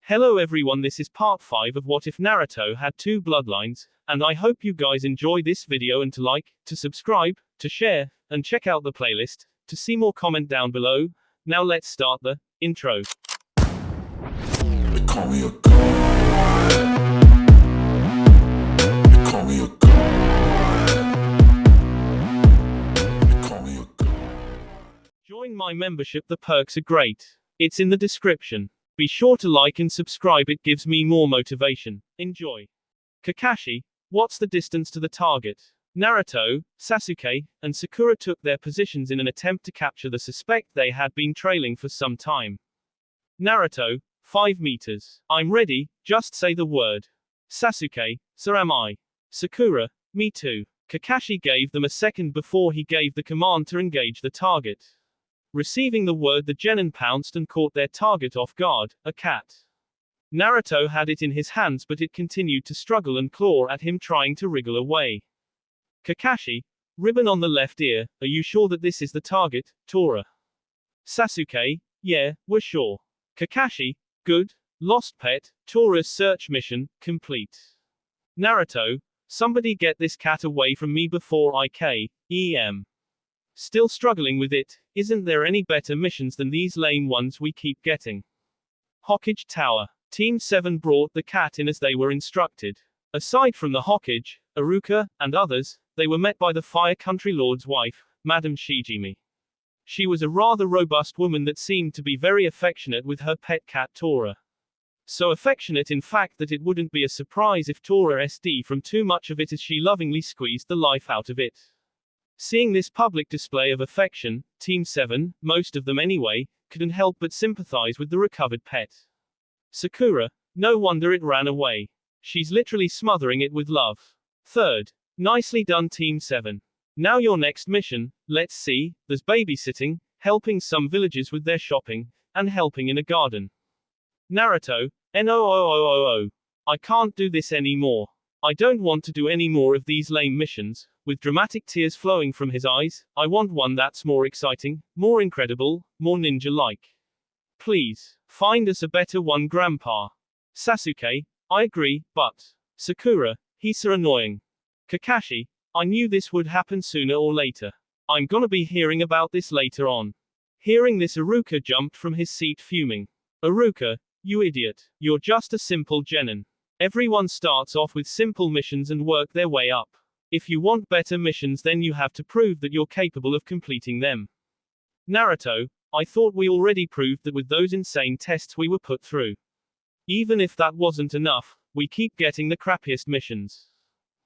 Hello everyone, this is part 5 of What If Naruto Had Two Bloodlines, and I hope you guys enjoy this video and to like, to subscribe, to share, and check out the playlist, to see more comment down below. Now let's start the intro. They call me a god. They call me a god. They call me a god. Join my membership, the perks are great. It's in the description. Be sure to like and subscribe, it gives me more motivation. Enjoy. Kakashi, what's the distance to the target? Naruto, Sasuke, and Sakura took their positions in an attempt to capture the suspect they had been trailing for some time. Naruto, 5 meters. I'm ready, just say the word. Sasuke, so am I. Sakura, me too. Kakashi gave them a second before he gave the command to engage the target. Receiving the word, the genin pounced and caught their target off guard, a cat. Naruto had it in his hands, but it continued to struggle and claw at him, trying to wriggle away. Kakashi, ribbon on the left ear, are you sure that this is the target, Tora? Sasuke, yeah, we're sure. Kakashi, good, lost pet, Tora's search mission, complete. Naruto, somebody get this cat away from me before I k.e.m. Still struggling with it, isn't there any better missions than these lame ones we keep getting? Hokage Tower. Team 7 brought the cat in as they were instructed. Aside from the Hokage, Iruka, and others, they were met by the Fire Country Lord's wife, Madame Shijimi. She was a rather robust woman that seemed to be very affectionate with her pet cat Tora. So affectionate in fact that it wouldn't be a surprise if Tora SD from too much of it, as she lovingly squeezed the life out of it. Seeing this public display of affection, Team 7, most of them anyway, couldn't help but sympathize with the recovered pet. Sakura, no wonder it ran away. She's literally smothering it with love. Third. Nicely done, Team 7. Now your next mission, let's see, there's babysitting, helping some villagers with their shopping, and helping in a garden. Naruto, NOOOOO. I can't do this anymore. I don't want to do any more of these lame missions. With dramatic tears flowing from his eyes, I want one that's more exciting, more incredible, more ninja-like. Please, find us a better one, Grandpa. Sasuke, I agree, but Sakura, he's so annoying. Kakashi, I knew this would happen sooner or later. I'm gonna be hearing about this later on. Hearing this, Iruka jumped from his seat fuming. Iruka, you idiot. You're just a simple genin. Everyone starts off with simple missions and work their way up. If you want better missions, then you have to prove that you're capable of completing them. Naruto, I thought we already proved that with those insane tests we were put through. Even if that wasn't enough, we keep getting the crappiest missions.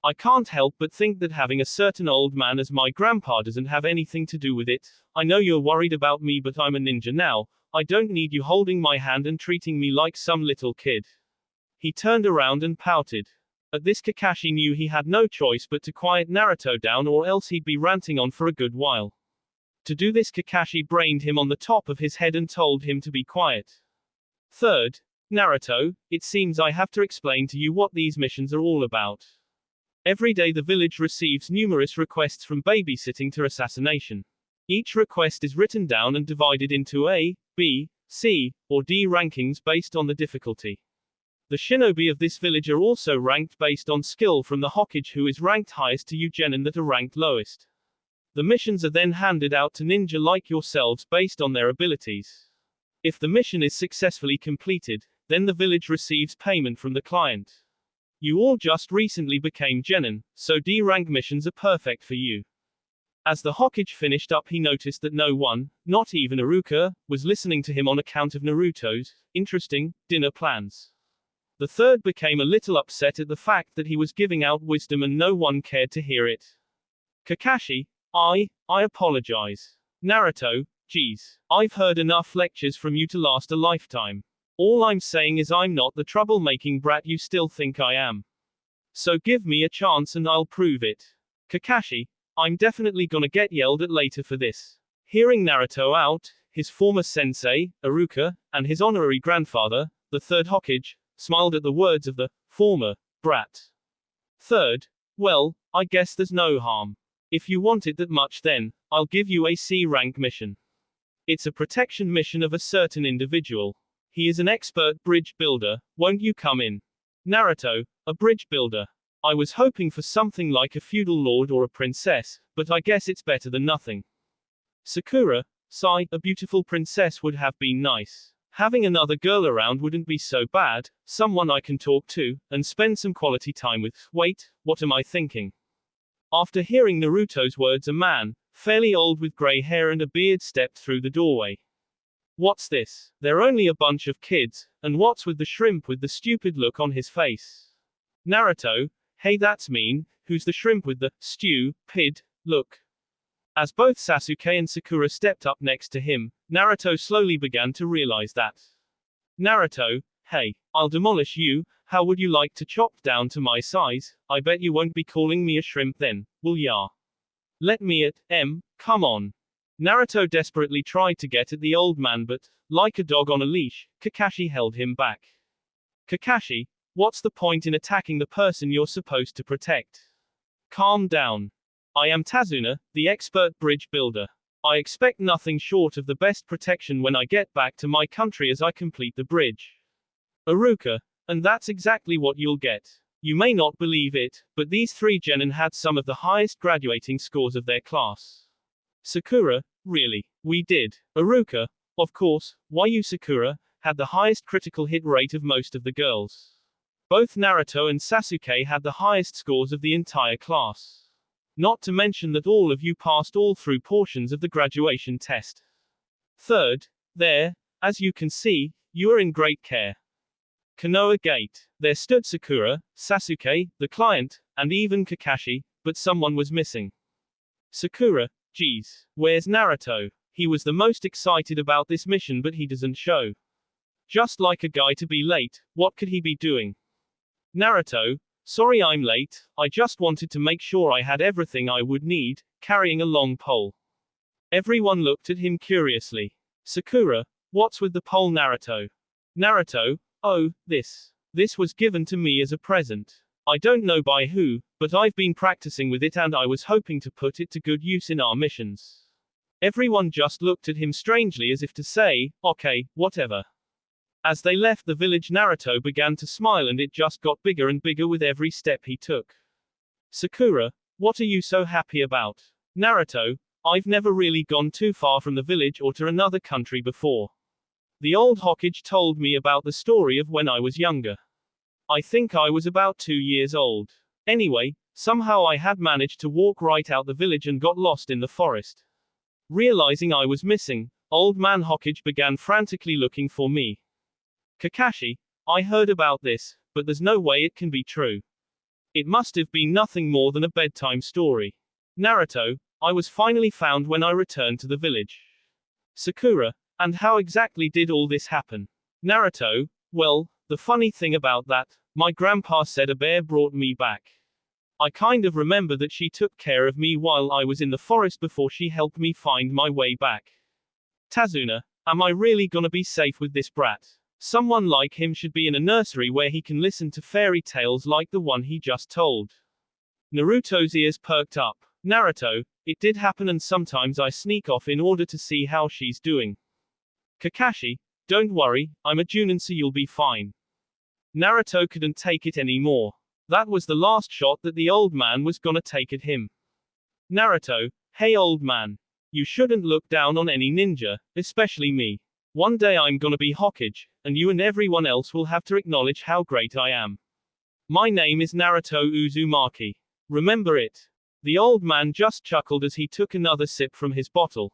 I can't help but think that having a certain old man as my grandpa doesn't have anything to do with it. I know you're worried about me, but I'm a ninja now. I don't need you holding my hand and treating me like some little kid. He turned around and pouted. At this, Kakashi knew he had no choice but to quiet Naruto down, or else he'd be ranting on for a good while. To do this, Kakashi brained him on the top of his head and told him to be quiet. Third. Naruto, it seems I have to explain to you what these missions are all about. Every day the village receives numerous requests from babysitting to assassination. Each request is written down and divided into A, B, C, or D rankings based on the difficulty. The shinobi of this village are also ranked based on skill, from the Hokage who is ranked highest to you genin that are ranked lowest. The missions are then handed out to ninja like yourselves based on their abilities. If the mission is successfully completed, then the village receives payment from the client. You all just recently became genin, so D rank missions are perfect for you. As the Hokage finished up, he noticed that no one, not even Iruka, was listening to him on account of Naruto's interesting dinner plans. The third became a little upset at the fact that he was giving out wisdom and no one cared to hear it. Kakashi, I apologize. Naruto, geez, I've heard enough lectures from you to last a lifetime. All I'm saying is I'm not the troublemaking brat you still think I am. So give me a chance and I'll prove it. Kakashi, I'm definitely gonna get yelled at later for this. Hearing Naruto out, his former sensei, Iruka, and his honorary grandfather, the third Hokage, smiled at the words of the former brat. Third, well, I guess there's no harm. If you want it that much, then I'll give you a C rank mission. It's a protection mission of a certain individual. He is an expert bridge builder, won't you come in? Naruto, a bridge builder. I was hoping for something like a feudal lord or a princess, but I guess it's better than nothing. Sakura, sigh, a beautiful princess would have been nice. Having another girl around wouldn't be so bad, someone I can talk to, and spend some quality time with. Wait, what am I thinking? After hearing Naruto's words, a man, fairly old with grey hair and a beard, stepped through the doorway. What's this? They're only a bunch of kids, and what's with the shrimp with the stupid look on his face? Naruto, hey, that's mean. Who's the shrimp with the stupid look? As both Sasuke and Sakura stepped up next to him, Naruto slowly began to realize that. Naruto, hey, I'll demolish you. How would you like to chop down to my size? I bet you won't be calling me a shrimp then, will ya? Let me at, come on. Naruto desperately tried to get at the old man, but, like a dog on a leash, Kakashi held him back. Kakashi, what's the point in attacking the person you're supposed to protect? Calm down. I am Tazuna, the expert bridge builder. I expect nothing short of the best protection when I get back to my country as I complete the bridge. Iruka, and that's exactly what you'll get. You may not believe it, but these three genin had some of the highest graduating scores of their class. Sakura, really? We did. Iruka, of course, why you Sakura, had the highest critical hit rate of most of the girls. Both Naruto and Sasuke had the highest scores of the entire class. Not to mention that all of you passed all through portions of the graduation test. Third, there, as you can see, you are in great care. Konoha Gate. There stood Sakura, Sasuke, the client, and even Kakashi, but someone was missing. Sakura, geez, where's Naruto? He was the most excited about this mission, but he doesn't show. Just like a guy to be late, what could he be doing? Naruto, sorry I'm late, I just wanted to make sure I had everything I would need, carrying a long pole. Everyone looked at him curiously. Sakura, what's with the pole, Naruto? Naruto, oh, this was given to me as a present. I don't know by who, but I've been practicing with it and I was hoping to put it to good use in our missions. Everyone just looked at him strangely as if to say, okay, whatever. As they left the village, Naruto began to smile and it just got bigger and bigger with every step he took. Sakura, what are you so happy about? Naruto, I've never really gone too far from the village or to another country before. The old Hokage told me about the story of when I was younger. I think I was about 2 years old. Anyway, somehow I had managed to walk right out the village and got lost in the forest. Realizing I was missing, old man Hokage began frantically looking for me. Kakashi, I heard about this, but there's no way it can be true. It must have been nothing more than a bedtime story. Naruto, I was finally found when I returned to the village. Sakura, and how exactly did all this happen? Naruto, well, the funny thing about that, my grandpa said a bear brought me back. I kind of remember that she took care of me while I was in the forest before she helped me find my way back. Tazuna, am I really gonna be safe with this brat? Someone like him should be in a nursery where he can listen to fairy tales like the one he just told. Naruto's ears perked up. Naruto, it did happen and sometimes I sneak off in order to see how she's doing. Kakashi, don't worry, I'm a Junin so you'll be fine. Naruto couldn't take it anymore. That was the last shot that the old man was gonna take at him. Naruto, hey old man. You shouldn't look down on any ninja, especially me. One day I'm gonna be Hokage, and you and everyone else will have to acknowledge how great I am. My name is Naruto Uzumaki. Remember it. The old man just chuckled as he took another sip from his bottle.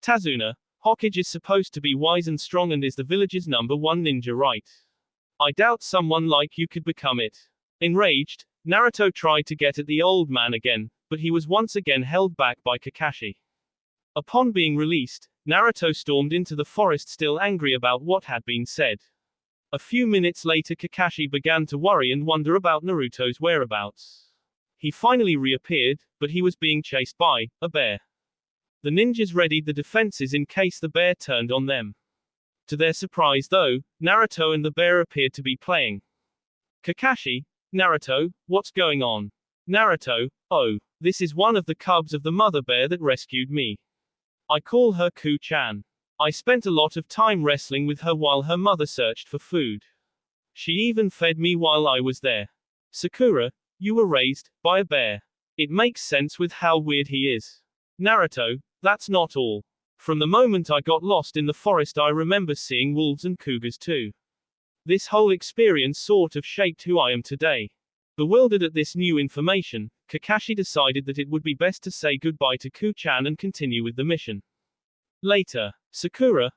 Tazuna, Hokage is supposed to be wise and strong and is the village's #1 ninja, right? I doubt someone like you could become it. Enraged, Naruto tried to get at the old man again, but he was once again held back by Kakashi. Upon being released, Naruto stormed into the forest still angry about what had been said. A few minutes later, Kakashi began to worry and wonder about Naruto's whereabouts. He finally reappeared, but he was being chased by a bear. The ninjas readied the defenses in case the bear turned on them. To their surprise though, Naruto and the bear appeared to be playing. Kakashi, Naruto, what's going on? Naruto, oh, this is one of the cubs of the mother bear that rescued me. I call her Ku-chan. I spent a lot of time wrestling with her while her mother searched for food. She even fed me while I was there. Sakura, you were raised by a bear. It makes sense with how weird he is. Naruto, that's not all. From the moment I got lost in the forest, I remember seeing wolves and cougars too. This whole experience sort of shaped who I am today. Bewildered at this new information, Kakashi decided that it would be best to say goodbye to Ku-chan and continue with the mission. Later, Sakura,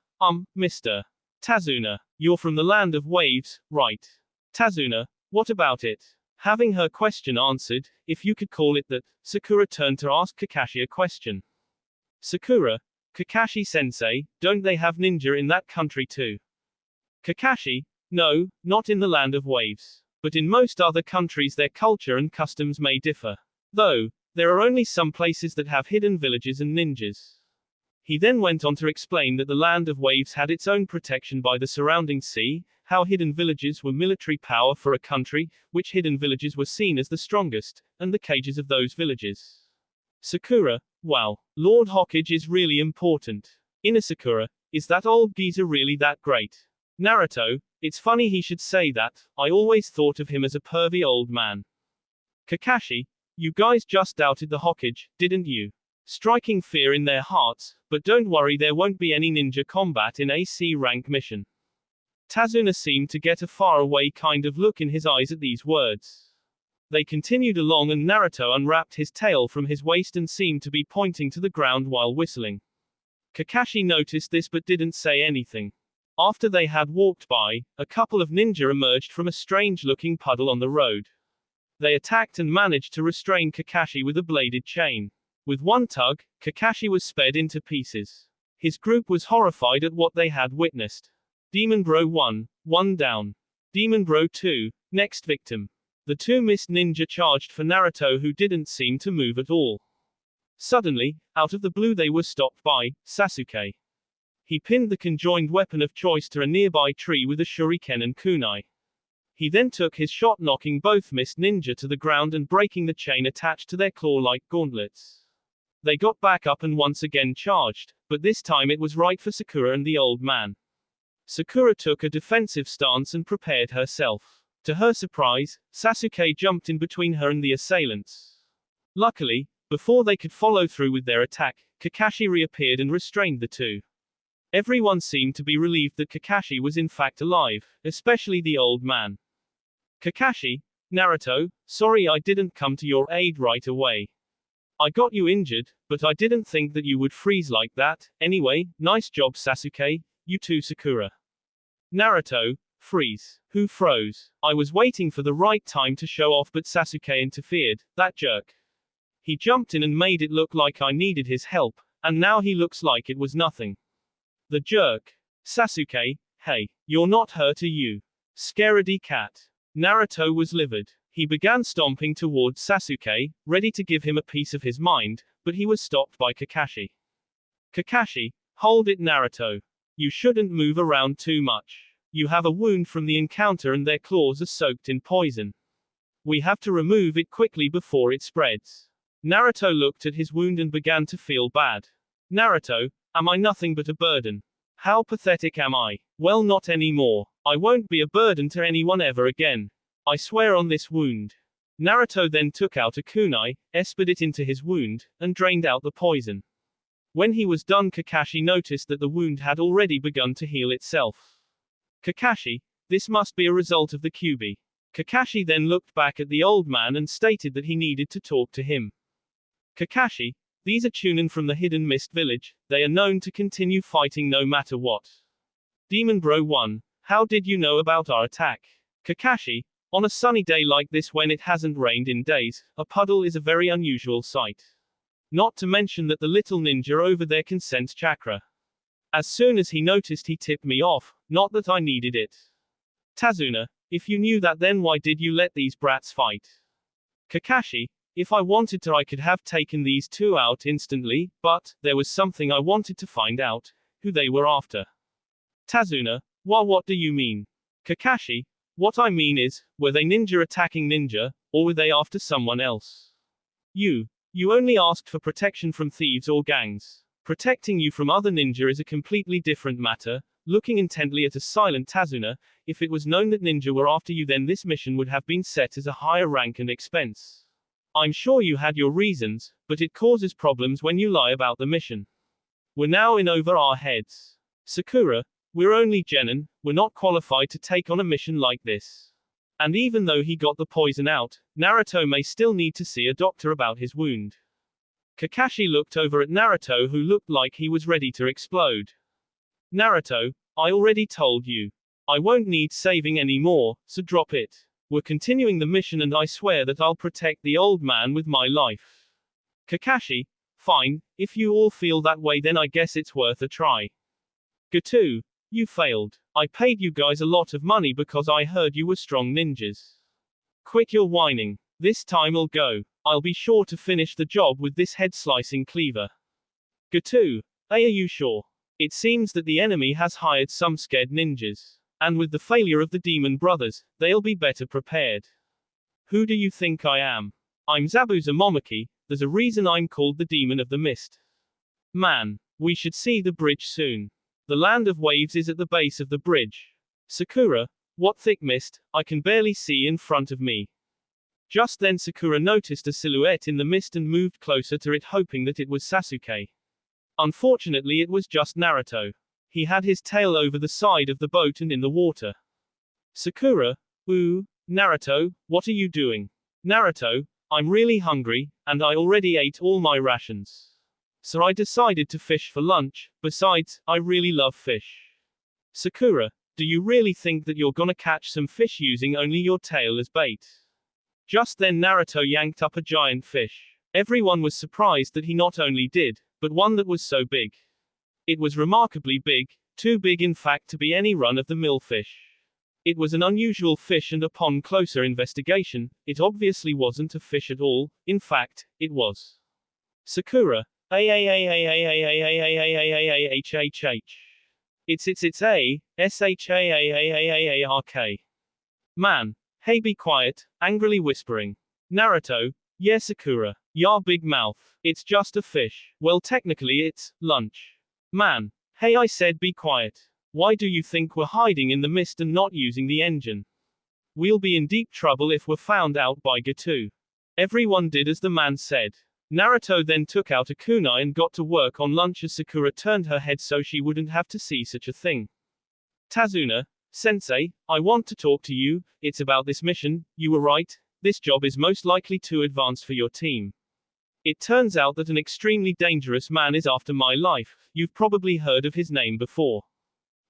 Mr. Tazuna, you're from the land of waves, right? Tazuna, what about it? Having her question answered, if you could call it that, Sakura turned to ask Kakashi a question. Sakura, Kakashi-sensei, don't they have ninja in that country too? Kakashi, no, not in the land of waves. But in most other countries their culture and customs may differ. Though, there are only some places that have hidden villages and ninjas. He then went on to explain that the land of waves had its own protection by the surrounding sea, how hidden villages were military power for a country, which hidden villages were seen as the strongest, and the cages of those villages. Sakura, wow, Lord Hokage is really important. Inner Sakura, is that old geezer really that great? Naruto, it's funny he should say that, I always thought of him as a pervy old man. Kakashi, you guys just doubted the Hokage, didn't you? Striking fear in their hearts, but don't worry, there won't be any ninja combat in a C rank mission. Tazuna seemed to get a faraway kind of look in his eyes at these words. They continued along and Naruto unwrapped his tail from his waist and seemed to be pointing to the ground while whistling. Kakashi noticed this but didn't say anything. After they had walked by, a couple of ninja emerged from a strange-looking puddle on the road. They attacked and managed to restrain Kakashi with a bladed chain. With one tug, Kakashi was sped into pieces. His group was horrified at what they had witnessed. Demon Bro 1, one down. Demon Bro 2, next victim. The two missed ninja charged for Naruto, who didn't seem to move at all. Suddenly, out of the blue they were stopped by Sasuke. He pinned the conjoined weapon of choice to a nearby tree with a shuriken and kunai. He then took his shot, knocking both missed ninja to the ground and breaking the chain attached to their claw-like gauntlets. They got back up and once again charged, but this time it was right for Sakura and the old man. Sakura took a defensive stance and prepared herself. To her surprise, Sasuke jumped in between her and the assailants. Luckily, before they could follow through with their attack, Kakashi reappeared and restrained the two. Everyone seemed to be relieved that Kakashi was in fact alive, especially the old man. Kakashi, Naruto, sorry I didn't come to your aid right away. I got you injured, but I didn't think that you would freeze like that. Anyway, nice job Sasuke, you too Sakura. Naruto, freeze. Who froze? I was waiting for the right time to show off but Sasuke interfered, that jerk. He jumped in and made it look like I needed his help, and now he looks like it was nothing. The jerk. Sasuke, hey, you're not hurt are you? Scaredy cat. Naruto was livid. He began stomping towards Sasuke, ready to give him a piece of his mind, but he was stopped by Kakashi. Kakashi, hold it Naruto. You shouldn't move around too much. You have a wound from the encounter and their claws are soaked in poison. We have to remove it quickly before it spreads. Naruto looked at his wound and began to feel bad. Naruto, am I nothing but a burden? How pathetic am I? Well, not anymore. I won't be a burden to anyone ever again. I swear on this wound. Naruto then took out a kunai, espered it into his wound, and drained out the poison. When he was done, Kakashi noticed that the wound had already begun to heal itself. Kakashi, this must be a result of the Kyuubi. Kakashi then looked back at the old man and stated that he needed to talk to him. Kakashi, these are Chunin from the Hidden Mist Village, they are known to continue fighting no matter what. Demon Bro 1, how did you know about our attack? Kakashi, on a sunny day like this when it hasn't rained in days, a puddle is a very unusual sight. Not to mention that the little ninja over there can sense chakra. As soon as he noticed he tipped me off, not that I needed it. Tazuna, if you knew that then why did you let these brats fight? Kakashi, if I wanted to I could have taken these two out instantly, but, there was something I wanted to find out, who they were after. Tazuna, what do you mean? Kakashi, what I mean is, were they ninja attacking ninja, or were they after someone else? You only asked for protection from thieves or gangs. Protecting you from other ninja is a completely different matter. Looking intently at a silent Tazuna, if it was known that ninja were after you, then this mission would have been set as a higher rank and expense. I'm sure you had your reasons, but it causes problems when you lie about the mission. We're now in over our heads. Sakura, we're only genin, we're not qualified to take on a mission like this. And even though he got the poison out, Naruto may still need to see a doctor about his wound. Kakashi looked over at Naruto, who looked like he was ready to explode. Naruto, I already told you. I won't need saving anymore, so drop it. We're continuing the mission and I swear that I'll protect the old man with my life. Kakashi, fine, if you all feel that way then I guess it's worth a try. Gatu, you failed. I paid you guys a lot of money because I heard you were strong ninjas. Quit your whining. This time I'll go. I'll be sure to finish the job with this head-slicing cleaver. Gatu, are you sure? It seems that the enemy has hired some scared ninjas. And with the failure of the Demon Brothers, they'll be better prepared. Who do you think I am? I'm Zabuza Momoki, there's a reason I'm called the Demon of the Mist. Man, we should see the bridge soon. The land of waves is at the base of the bridge. Sakura, what thick mist, I can barely see in front of me. Just then Sakura noticed a silhouette in the mist and moved closer to it, hoping that it was Sasuke. Unfortunately it was just Naruto. He had his tail over the side of the boat and in the water. Sakura, ooh, Naruto, what are you doing? Naruto, I'm really hungry, and I already ate all my rations. So I decided to fish for lunch, besides, I really love fish. Sakura, do you really think that you're gonna catch some fish using only your tail as bait? Just then Naruto yanked up a giant fish. Everyone was surprised that he not only did, but one that was so big. It was remarkably big, too big in fact to be any run-of-the-mill fish. It was an unusual fish and upon closer investigation, it obviously wasn't a fish at all, in fact, it was. Sakura, It's A, Man, hey be quiet, angrily whispering. Naruto, yeah Sakura, ya big mouth, it's just a fish, well technically it's, lunch. Man, hey I said be quiet. Why do you think we're hiding in the mist and not using the engine? We'll be in deep trouble if we're found out by Gatu. Everyone did as the man said. Naruto then took out a kunai and got to work on lunch as Sakura turned her head so she wouldn't have to see such a thing. Tazuna, sensei, I want to talk to you, it's about this mission, you were right, this job is most likely too advanced for your team. It turns out that an extremely dangerous man is after my life, you've probably heard of his name before.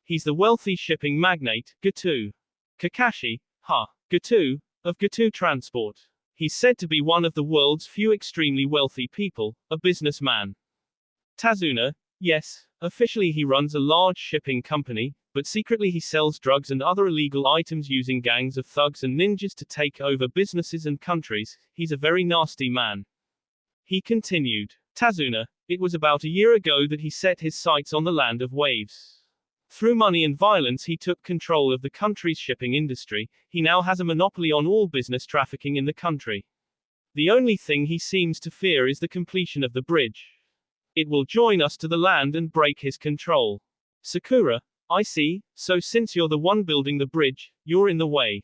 He's the wealthy shipping magnate, Gatu. Kakashi, Gatu, of Gatu Transport. He's said to be one of the world's few extremely wealthy people, a businessman. Tazuna, yes, officially he runs a large shipping company, but secretly he sells drugs and other illegal items using gangs of thugs and ninjas to take over businesses and countries. He's a very nasty man. He continued. Tazuna, it was about a year ago that he set his sights on the land of waves. Through money and violence he took control of the country's shipping industry. He now has a monopoly on all business trafficking in the country. The only thing he seems to fear is the completion of the bridge. It will join us to the land and break his control. Sakura, I see, so since you're the one building the bridge, you're in the way.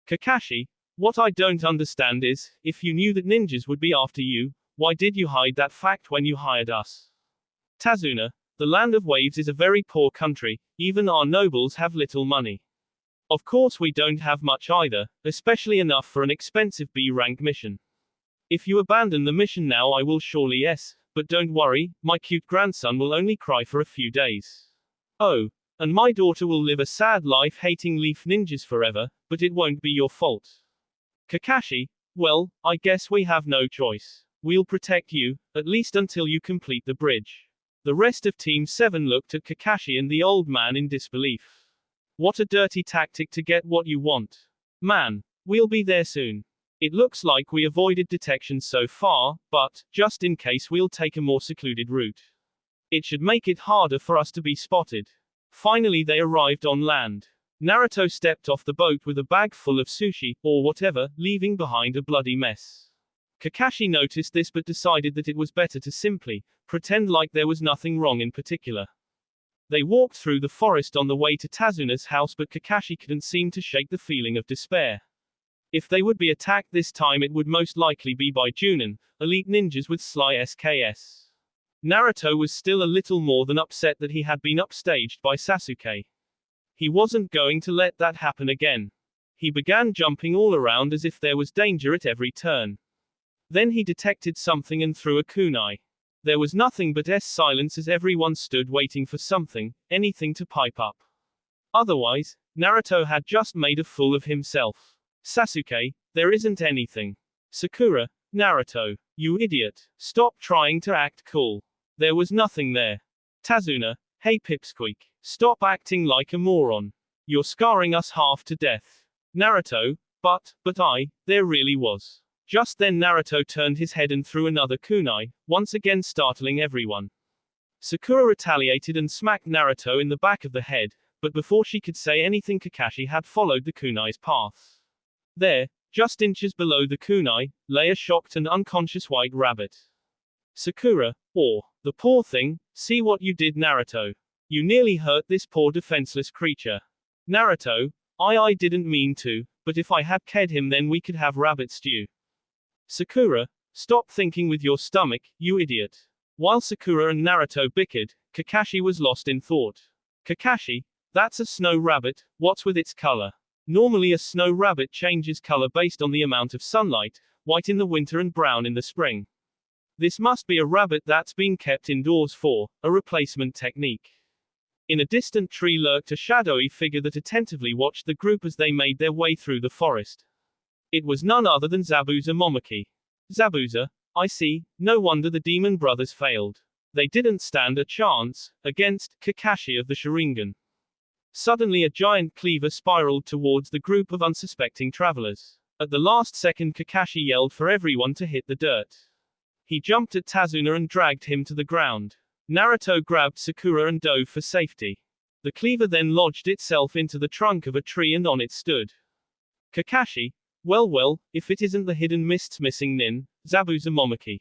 Kakashi, what I don't understand is, if you knew that ninjas would be after you, why did you hide that fact when you hired us? Tazuna, the land of waves is a very poor country, even our nobles have little money. Of course we don't have much either, especially enough for an expensive B-rank mission. If you abandon the mission now I will surely yes, but don't worry, my cute grandson will only cry for a few days. Oh, and my daughter will live a sad life hating leaf ninjas forever, but it won't be your fault. Kakashi, well, I guess we have no choice. We'll protect you, at least until you complete the bridge. The rest of Team 7 looked at Kakashi and the old man in disbelief. What a dirty tactic to get what you want. Man, we'll be there soon. It looks like we avoided detection so far, but, just in case we'll take a more secluded route. It should make it harder for us to be spotted. Finally they arrived on land. Naruto stepped off the boat with a bag full of sushi, or whatever, leaving behind a bloody mess. Kakashi noticed this but decided that it was better to simply pretend like there was nothing wrong in particular. They walked through the forest on the way to Tazuna's house, but Kakashi couldn't seem to shake the feeling of despair. If they would be attacked this time, it would most likely be by Junin, elite ninjas with sly SKS. Naruto was still a little more than upset that he had been upstaged by Sasuke. He wasn't going to let that happen again. He began jumping all around as if there was danger at every turn. Then he detected something and threw a kunai. There was nothing but silence as everyone stood waiting for something, anything to pipe up. Otherwise, Naruto had just made a fool of himself. Sasuke, there isn't anything. Sakura, Naruto, you idiot, stop trying to act cool. There was nothing there. Tazuna, hey Pipsqueak, stop acting like a moron. You're scarring us half to death. Naruto, but there really was. Just then Naruto turned his head and threw another kunai, once again startling everyone. Sakura retaliated and smacked Naruto in the back of the head, but before she could say anything Kakashi had followed the kunai's path. There, just inches below the kunai, lay a shocked and unconscious white rabbit. Sakura, the poor thing, see what you did Naruto. You nearly hurt this poor defenseless creature. Naruto, I didn't mean to, but if I had killed him then we could have rabbit stew. Sakura, stop thinking with your stomach, you idiot. While Sakura and Naruto bickered, Kakashi was lost in thought. Kakashi, that's a snow rabbit, what's with its color? Normally a snow rabbit changes color based on the amount of sunlight, white in the winter and brown in the spring. This must be a rabbit that's been kept indoors for a replacement technique. In a distant tree lurked a shadowy figure that attentively watched the group as they made their way through the forest. It was none other than Zabuza Momoki. Zabuza, I see, no wonder the demon brothers failed. They didn't stand a chance against Kakashi of the Sharingan. Suddenly a giant cleaver spiraled towards the group of unsuspecting travelers. At the last second Kakashi yelled for everyone to hit the dirt. He jumped at Tazuna and dragged him to the ground. Naruto grabbed Sakura and dove for safety. The cleaver then lodged itself into the trunk of a tree and on it stood Kakashi. Well, if it isn't the hidden mist's missing nin, Zabuza Momoki.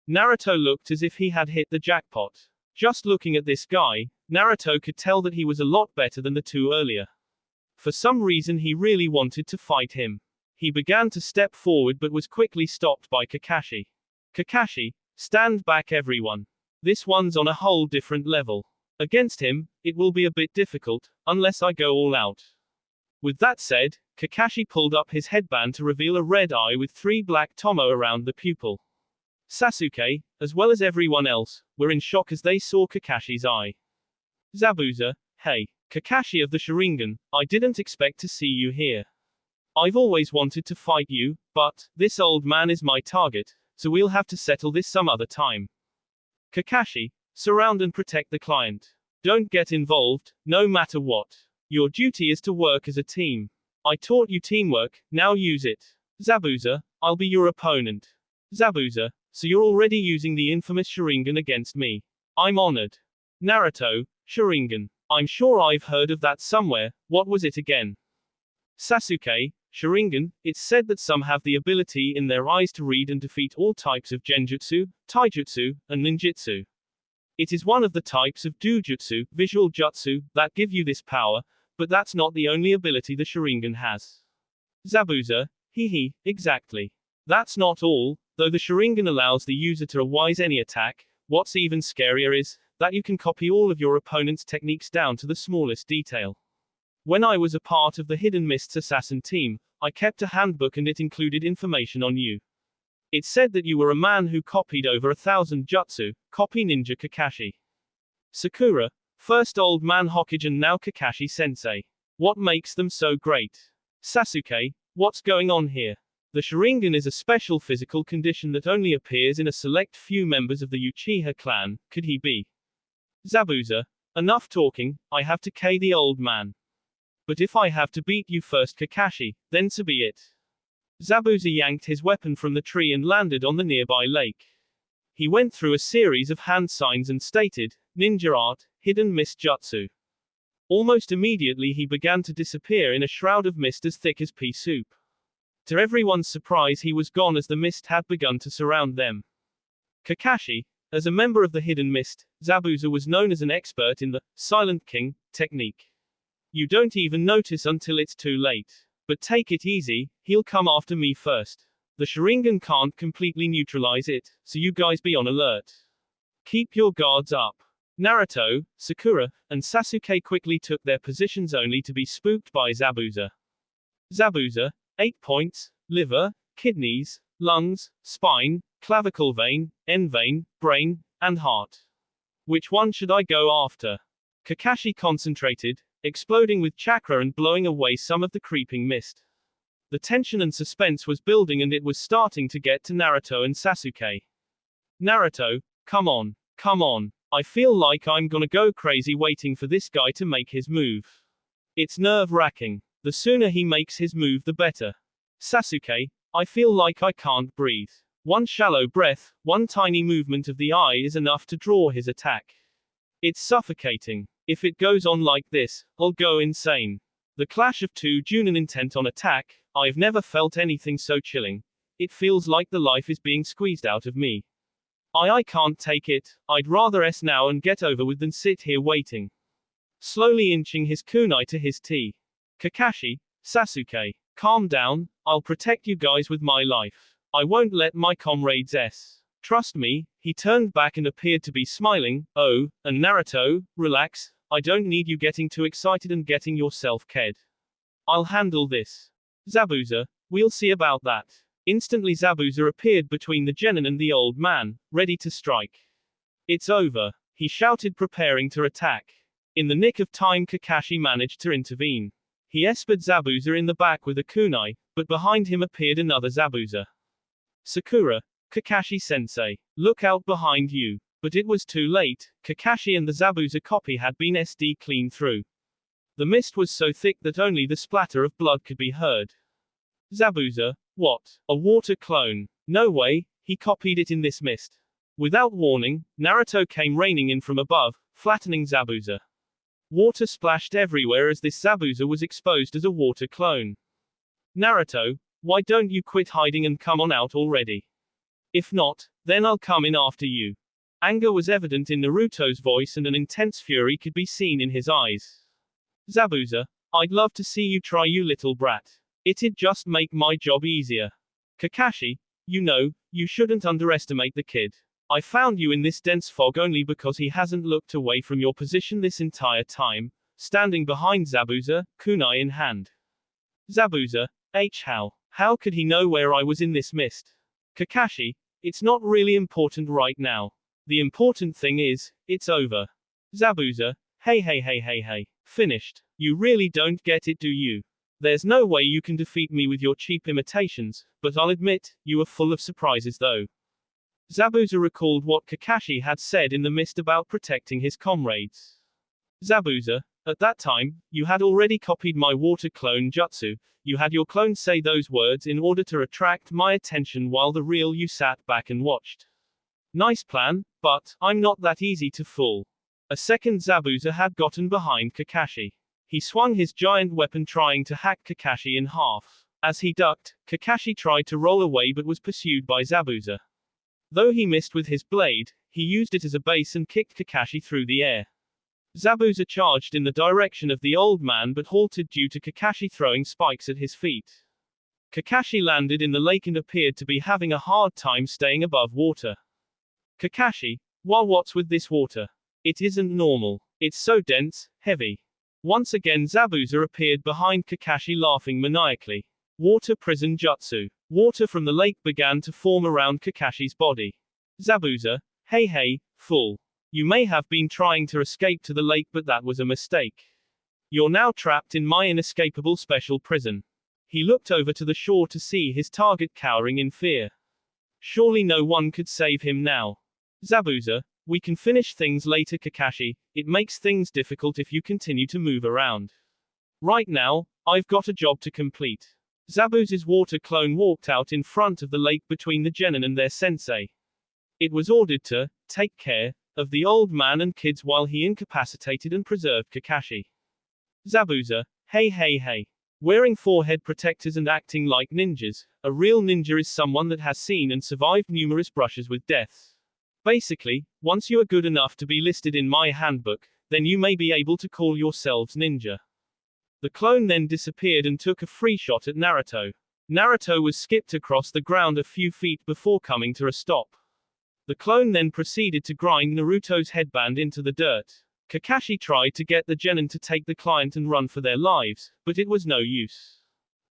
Naruto looked as if he had hit the jackpot. Just looking at this guy, Naruto could tell that he was a lot better than the two earlier. For some reason he really wanted to fight him. He began to step forward but was quickly stopped by Kakashi. Kakashi, stand back everyone. This one's on a whole different level. Against him, it will be a bit difficult, unless I go all out. With that said, Kakashi pulled up his headband to reveal a red eye with 3 black tomo around the pupil. Sasuke, as well as everyone else, were in shock as they saw Kakashi's eye. Zabuza, hey, Kakashi of the Sharingan, I didn't expect to see you here. I've always wanted to fight you, but this old man is my target, so we'll have to settle this some other time. Kakashi, surround and protect the client. Don't get involved, no matter what. Your duty is to work as a team. I taught you teamwork, now use it. Zabuza, I'll be your opponent. Zabuza, so you're already using the infamous Sharingan against me. I'm honored. Naruto, Sharingan. I'm sure I've heard of that somewhere, what was it again? Sasuke, Sharingan, it's said that some have the ability in their eyes to read and defeat all types of genjutsu, taijutsu, and ninjutsu. It is one of the types of dojutsu, visual jutsu, that give you this power, but that's not the only ability the Sharingan has. Zabuza, exactly. That's not all, though the Sharingan allows the user to wise any attack. What's even scarier is that you can copy all of your opponent's techniques down to the smallest detail. When I was a part of the Hidden Mists assassin team, I kept a handbook and it included information on you. It said that you were a man who copied over 1,000 jutsu, copy ninja Kakashi. Sakura, first old man Hokage and now Kakashi sensei. What makes them so great? Sasuke, what's going on here? The Sharingan is a special physical condition that only appears in a select few members of the Uchiha clan. Could he be? Zabuza, enough talking, I have to kill the old man. But if I have to beat you first Kakashi, then so be it. Zabuza yanked his weapon from the tree and landed on the nearby lake. He went through a series of hand signs and stated, ninja art, hidden mist jutsu. Almost immediately he began to disappear in a shroud of mist as thick as pea soup. To everyone's surprise, he was gone as the mist had begun to surround them. Kakashi, as a member of the Hidden Mist, Zabuza was known as an expert in the Silent King technique. You don't even notice until it's too late. But take it easy, he'll come after me first. The Sharingan can't completely neutralize it, so you guys be on alert. Keep your guards up. Naruto, Sakura, and Sasuke quickly took their positions only to be spooked by Zabuza. Zabuza, 8 points, liver, kidneys, lungs, spine, clavicle vein, end vein, brain, and heart. Which one should I go after? Kakashi concentrated, exploding with chakra and blowing away some of the creeping mist. The tension and suspense was building and it was starting to get to Naruto and Sasuke. Naruto, come on, come on. I feel like I'm gonna go crazy waiting for this guy to make his move. It's nerve-wracking. The sooner he makes his move the better. Sasuke, I feel like I can't breathe. One shallow breath, one tiny movement of the eye is enough to draw his attack. It's suffocating. If it goes on like this, I'll go insane. The clash of two Junin intent on attack, I've never felt anything so chilling. It feels like the life is being squeezed out of me. I can't take it, I'd rather now and get over with than sit here waiting. Slowly inching his kunai to his T. Kakashi, Sasuke, calm down, I'll protect you guys with my life. I won't let my comrades trust me. He turned back and appeared to be smiling. Oh, and Naruto, relax, I don't need you getting too excited and getting yourself ked. I'll handle this. Zabuza, we'll see about that. Instantly Zabuza appeared between the genin and the old man, ready to strike. It's over, he shouted, preparing to attack. In the nick of time, Kakashi managed to intervene. He espered Zabuza in the back with a kunai, but behind him appeared another Zabuza. Sakura, Kakashi-sensei, look out behind you. But it was too late. Kakashi and the Zabuza copy had been SD clean through. The mist was so thick that only the splatter of blood could be heard. Zabuza, what? A water clone? No way, he copied it in this mist. Without warning, Naruto came raining in from above, flattening Zabuza. Water splashed everywhere as this Zabuza was exposed as a water clone. Naruto, why don't you quit hiding and come on out already? If not, then I'll come in after you. Anger was evident in Naruto's voice and an intense fury could be seen in his eyes. Zabuza, I'd love to see you try, you little brat. It'd just make my job easier. Kakashi, you know, you shouldn't underestimate the kid. I found you in this dense fog only because he hasn't looked away from your position this entire time, standing behind Zabuza, kunai in hand. Zabuza, how could he know where I was in this mist? Kakashi, it's not really important right now. The important thing is, it's over. Zabuza, hey. Finished. You really don't get it, do you? There's no way you can defeat me with your cheap imitations, but I'll admit, you are full of surprises though. Zabuza recalled what Kakashi had said in the mist about protecting his comrades. Zabuza, at that time, you had already copied my water clone jutsu. You had your clone say those words in order to attract my attention while the real you sat back and watched. Nice plan, but I'm not that easy to fool. A second Zabuza had gotten behind Kakashi. He swung his giant weapon trying to hack Kakashi in half. As he ducked, Kakashi tried to roll away but was pursued by Zabuza. Though he missed with his blade, he used it as a base and kicked Kakashi through the air. Zabuza charged in the direction of the old man but halted due to Kakashi throwing spikes at his feet. Kakashi landed in the lake and appeared to be having a hard time staying above water. Kakashi, what's with this water? It isn't normal. It's so dense, heavy. Once again Zabuza appeared behind Kakashi laughing maniacally. Water prison jutsu. Water from the lake began to form around Kakashi's body. Zabuza, hey, fool. You may have been trying to escape to the lake but that was a mistake. You're now trapped in my inescapable special prison. He looked over to the shore to see his target cowering in fear. Surely no one could save him now. Zabuza, we can finish things later Kakashi, it makes things difficult if you continue to move around. Right now, I've got a job to complete. Zabuza's water clone walked out in front of the lake between the genin and their sensei. It was ordered to take care of the old man and kids while he incapacitated and preserved Kakashi. Zabuza, hey. Wearing 4 head protectors and acting like ninjas, a real ninja is someone that has seen and survived numerous brushes with death. Basically, once you are good enough to be listed in my handbook, then you may be able to call yourselves ninja. The clone then disappeared and took a free shot at Naruto. Naruto was skipped across the ground a few feet before coming to a stop. The clone then proceeded to grind Naruto's headband into the dirt. Kakashi tried to get the genin to take the client and run for their lives, but it was no use.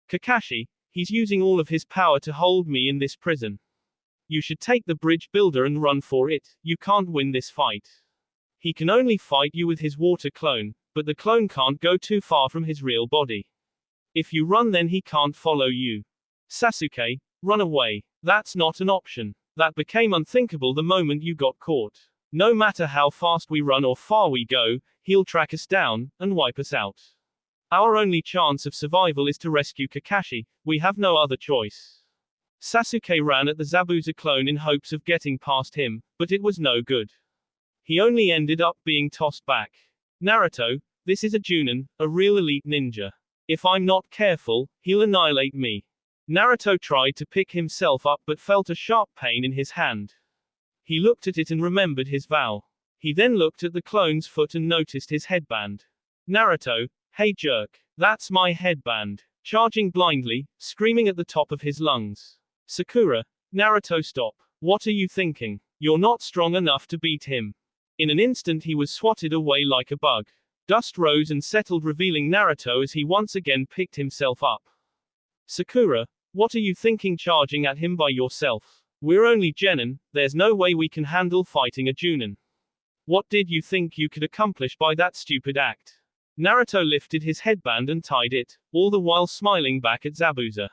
Kakashi, he's using all of his power to hold me in this prison. You should take the bridge builder and run for it, you can't win this fight. He can only fight you with his water clone, but the clone can't go too far from his real body. If you run then he can't follow you. Sasuke, run away. That's not an option. That became unthinkable the moment you got caught. No matter how fast we run or far we go, he'll track us down, and wipe us out. Our only chance of survival is to rescue Kakashi, we have no other choice. Sasuke ran at the Zabuza clone in hopes of getting past him, but it was no good. He only ended up being tossed back. Naruto, this is a Junin, a real elite ninja. If I'm not careful, he'll annihilate me. Naruto tried to pick himself up but felt a sharp pain in his hand. He looked at it and remembered his vow. He then looked at the clone's foot and noticed his headband. Naruto, hey jerk, that's my headband. Charging blindly, screaming at the top of his lungs. Sakura, Naruto stop. What are you thinking? You're not strong enough to beat him. In an instant he was swatted away like a bug. Dust rose and settled revealing Naruto as he once again picked himself up. Sakura, what are you thinking charging at him by yourself? We're only genin, there's no way we can handle fighting a Junin. What did you think you could accomplish by that stupid act? Naruto lifted his headband and tied it, all the while smiling back at Zabuza.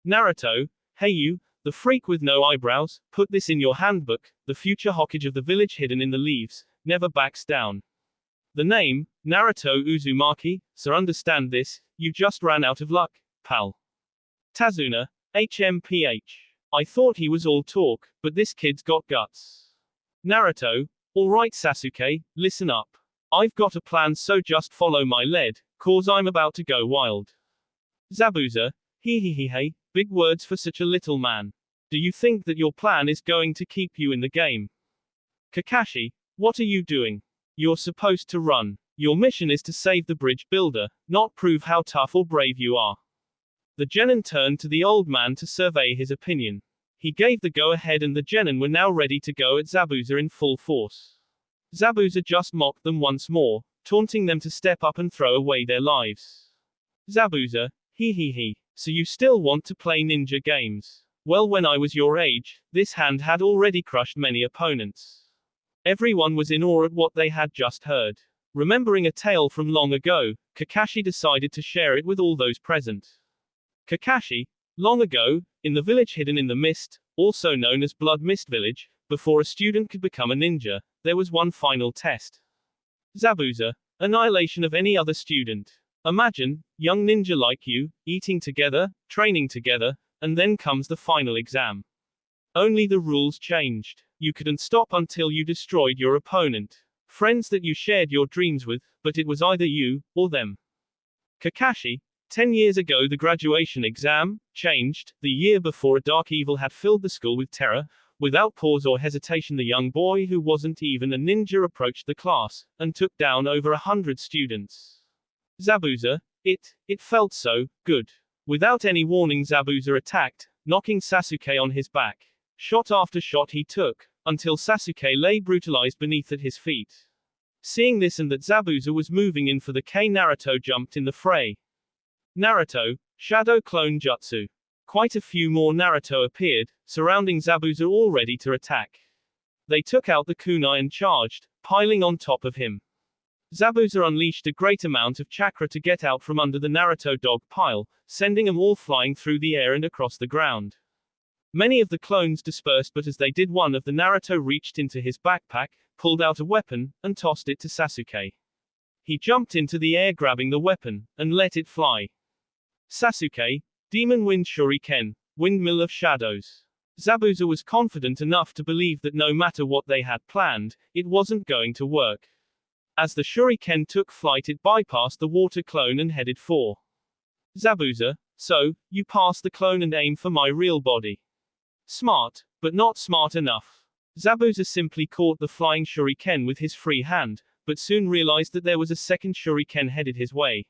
Naruto, hey you, the freak with no eyebrows, put this in your handbook, the future Hokage of the village hidden in the leaves, never backs down. The name, Naruto Uzumaki, so understand this, you just ran out of luck, pal. Tazuna, HMPH. I thought he was all talk, but this kid's got guts. Naruto, alright Sasuke, listen up. I've got a plan so just follow my lead, cause I'm about to go wild. Zabuza, hey, big words for such a little man. Do you think that your plan is going to keep you in the game? Kakashi, what are you doing? You're supposed to run. Your mission is to save the bridge builder, not prove how tough or brave you are. The genin turned to the old man to survey his opinion. He gave the go-ahead and the genin were now ready to go at Zabuza in full force. Zabuza just mocked them once more, taunting them to step up and throw away their lives. Zabuza, he. So you still want to play ninja games? Well, when I was your age, this hand had already crushed many opponents. Everyone was in awe at what they had just heard. Remembering a tale from long ago, Kakashi decided to share it with all those present. Kakashi, long ago, in the village hidden in the mist, also known as Blood Mist Village, before a student could become a ninja, there was one final test. Zabuza, annihilation of any other student. Imagine, young ninja like you, eating together, training together, and then comes the final exam. Only the rules changed. You couldn't stop until you destroyed your opponent. Friends that you shared your dreams with, but it was either you, or them. Kakashi, 10 years ago the graduation exam changed. The year before a dark evil had filled the school with terror. Without pause or hesitation the young boy who wasn't even a ninja approached the class, and took down over 100 students. Zabuza, it felt so good. Without any warning Zabuza attacked, knocking Sasuke on his back. Shot after shot he took, until Sasuke lay brutalized beneath at his feet. Seeing this and that Zabuza was moving in for the K, Naruto jumped in the fray. Naruto, Shadow Clone Jutsu. Quite a few more Naruto appeared, surrounding Zabuza all ready to attack. They took out the kunai and charged, piling on top of him. Zabuza unleashed a great amount of chakra to get out from under the Naruto dog pile, sending them all flying through the air and across the ground. Many of the clones dispersed, but as they did one of the Naruto reached into his backpack, pulled out a weapon, and tossed it to Sasuke. He jumped into the air grabbing the weapon, and let it fly. Sasuke, Demon Wind Shuriken, Windmill of Shadows. Zabuza was confident enough to believe that no matter what they had planned, it wasn't going to work. As the Shuriken took flight it bypassed the water clone and headed for Zabuza, so, you pass the clone and aim for my real body. Smart, but not smart enough. Zabuza simply caught the flying shuriken with his free hand, but soon realized that there was a second shuriken headed his way.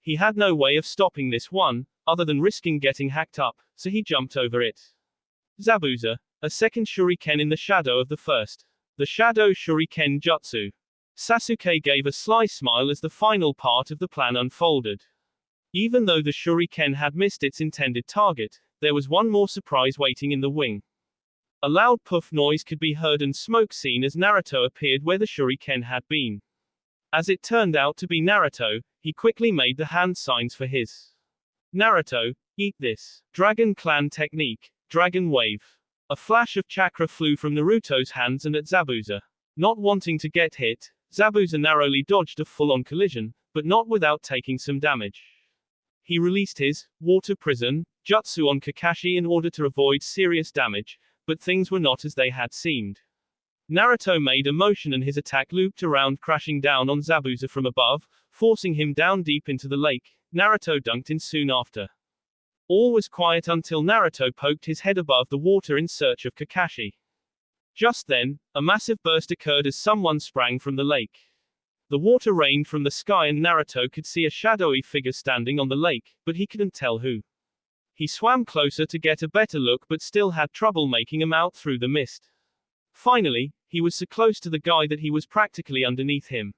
He had no way of stopping this one, other than risking getting hacked up, so he jumped over it. Zabuza, a second shuriken in the shadow of the first. The Shadow Shuriken Jutsu. Sasuke gave a sly smile as the final part of the plan unfolded. Even though the shuriken had missed its intended target, there was one more surprise waiting in the wing. A loud puff noise could be heard and smoke seen as Naruto appeared where the shuriken had been. As it turned out to be Naruto, he quickly made the hand signs for his. Naruto, eat this. Dragon Clan technique, Dragon Wave. A flash of chakra flew from Naruto's hands and at Zabuza. Not wanting to get hit, Zabuza narrowly dodged a full-on collision, but not without taking some damage. He released his water prison jutsu on Kakashi in order to avoid serious damage, but things were not as they had seemed. Naruto made a motion and his attack looped around, crashing down on Zabuza from above, forcing him down deep into the lake. Naruto dunked in soon after. All was quiet until Naruto poked his head above the water in search of Kakashi. Just then, a massive burst occurred as someone sprang from the lake. The water rained from the sky and Naruto could see a shadowy figure standing on the lake, but he couldn't tell who. He swam closer to get a better look but still had trouble making him out through the mist. Finally, he was so close to the guy that he was practically underneath him.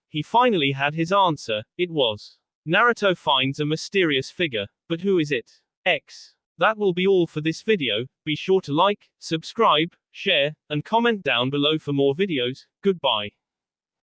He finally had his answer. It was Naruto finds a mysterious figure, but who is it? X. That will be all for this video. Be sure to like, subscribe, share, and comment down below for more videos. Goodbye.